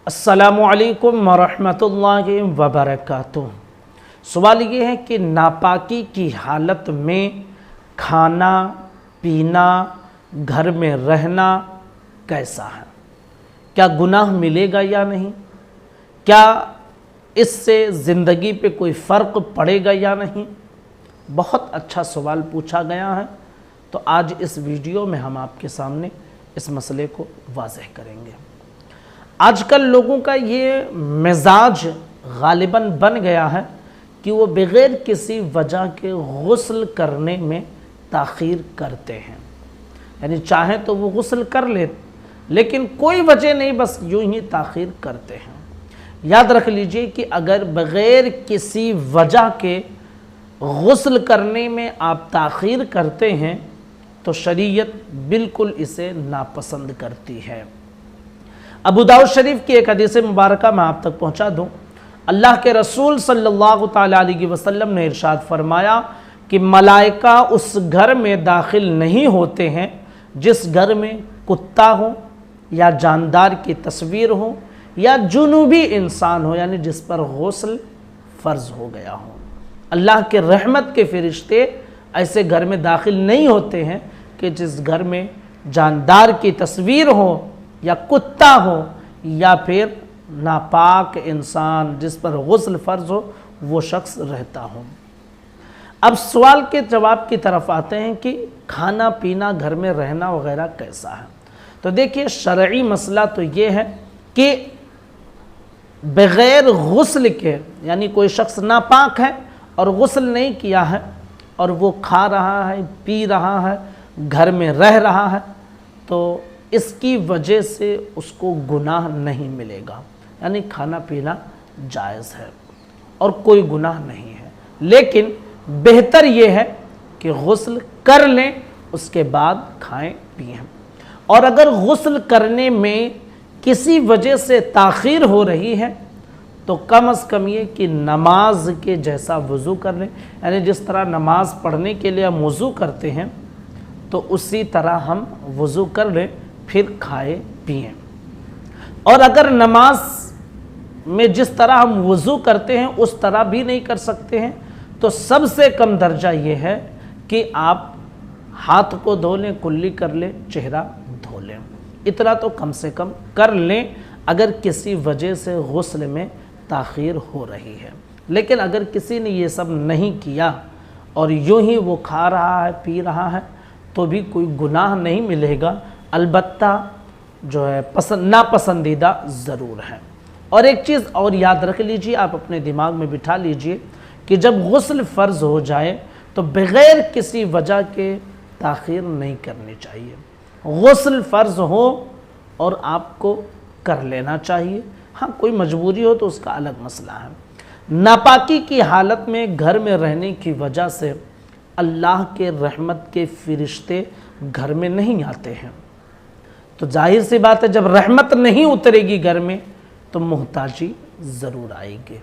अस्सलामुअलैकुम वरहमतुल्लाहि वबरकातुह। सवाल ये है कि नापाकी की हालत में खाना पीना, घर में रहना कैसा है? क्या गुनाह मिलेगा या नहीं? क्या इससे ज़िंदगी पे कोई फ़र्क पड़ेगा या नहीं? बहुत अच्छा सवाल पूछा गया है। तो आज इस वीडियो में हम आपके सामने इस मसले को वाज़ेह करेंगे। आजकल लोगों का ये मिजाज गालिबन बन गया है कि वो बग़ैर किसी वजह के गुस्ल करने में ताख़ीर करते हैं। यानी चाहे तो वो गुस्ल कर ले, लेकिन कोई वजह नहीं, बस यूं ही ताख़ीर करते हैं। याद रख लीजिए कि अगर बग़ैर किसी वजह के गुस्ल करने में आप ताख़ीर करते हैं तो शरीयत बिल्कुल इसे नापसंद करती है। अबू दाऊद शरीफ की एक हदीस मुबारक मैं आप तक पहुंचा दूं। अल्लाह के रसूल सल्लल्लाहु ताला अलैहि वसल्लम ने इरशाद फरमाया कि मलाइका उस घर में दाखिल नहीं होते हैं जिस घर में कुत्ता हो या जानदार की तस्वीर हो या जुनूबी इंसान हो, यानी जिस पर गुस्ल फ़र्ज हो गया हो। अल्लाह के रहमत के फरिश्ते ऐसे घर में दाखिल नहीं होते हैं कि जिस घर में जानदार की तस्वीर हो या कुत्ता हो या फिर नापाक इंसान जिस पर गुस्ल फ़र्ज हो वो शख्स रहता हो। अब सवाल के जवाब की तरफ आते हैं कि खाना पीना, घर में रहना वगैरह कैसा है। तो देखिए, शरई मसला तो ये है कि बग़ैर गुस्ल के, यानी कोई शख्स नापाक है और गुस्ल नहीं किया है और वो खा रहा है, पी रहा है, घर में रह रहा है, तो इसकी वजह से उसको गुनाह नहीं मिलेगा। यानी खाना पीना जायज़ है और कोई गुनाह नहीं है, लेकिन बेहतर ये है कि गुस्ल कर लें, उसके बाद खाएं पिएं। और अगर गुस्ल करने में किसी वजह से ताख़ीर हो रही है तो कम से कम ये कि नमाज के जैसा वज़ू कर लें। यानी जिस तरह नमाज पढ़ने के लिए हम वज़ू करते हैं तो उसी तरह हम वज़ू कर लें, फिर खाए पिएं। और अगर नमाज में जिस तरह हम वज़ू करते हैं उस तरह भी नहीं कर सकते हैं तो सबसे कम दर्जा ये है कि आप हाथ को धो लें, कुल्ली कर लें, चेहरा धो लें। इतना तो कम से कम कर लें अगर किसी वजह से गुस्ल में ताख़ीर हो रही है। लेकिन अगर किसी ने ये सब नहीं किया और यूं ही वो खा रहा है, पी रहा है, तो भी कोई गुनाह नहीं मिलेगा। अलबत्ता जो है नापसंदीदा ज़रूर है। और एक चीज़ और याद रख लीजिए, आप अपने दिमाग में बिठा लीजिए कि जब गुस्ल फ़र्ज़ हो जाए तो बग़ैर किसी वजह के ताख़ीर नहीं करनी चाहिए। गुस्ल फ़र्ज़ हो और आपको कर लेना चाहिए। हाँ, कोई मजबूरी हो तो उसका अलग मसला है। नापाकी की हालत में घर में रहने की वजह से अल्लाह के रहमत के फ़रिश्ते घर में नहीं आते हैं, तो जाहिर सी बात है जब रहमत नहीं उतरेगी घर में तो मुहताजी ज़रूर आएगी।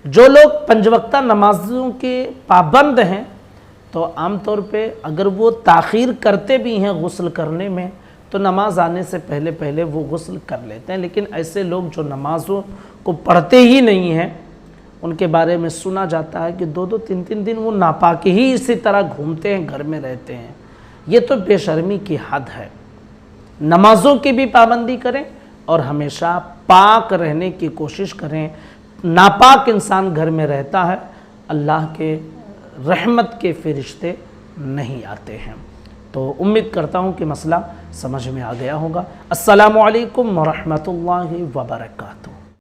जो लोग पंजवक्ता नमाज़ों के पाबंद हैं तो आम तौर पे अगर वो ताख़ीर करते भी हैं गुस्ल करने में तो नमाज आने से पहले पहले वो गुस्ल कर लेते हैं। लेकिन ऐसे लोग जो नमाज़ों को पढ़ते ही नहीं हैं उनके बारे में सुना जाता है कि 2-2 3-3 दिन वो नापाक ही इसी तरह घूमते हैं, घर में रहते हैं। ये तो बेशर्मी की हद है। नमाज़ों की भी पाबंदी करें और हमेशा पाक रहने की कोशिश करें। नापाक इंसान घर में रहता है, अल्लाह के रहमत के फ़रिश्ते नहीं आते हैं। तो उम्मीद करता हूँ कि मसला समझ में आ गया होगा। अस्सलामु अलैकुम वरहमतुल्लाहि वबरकातुहू।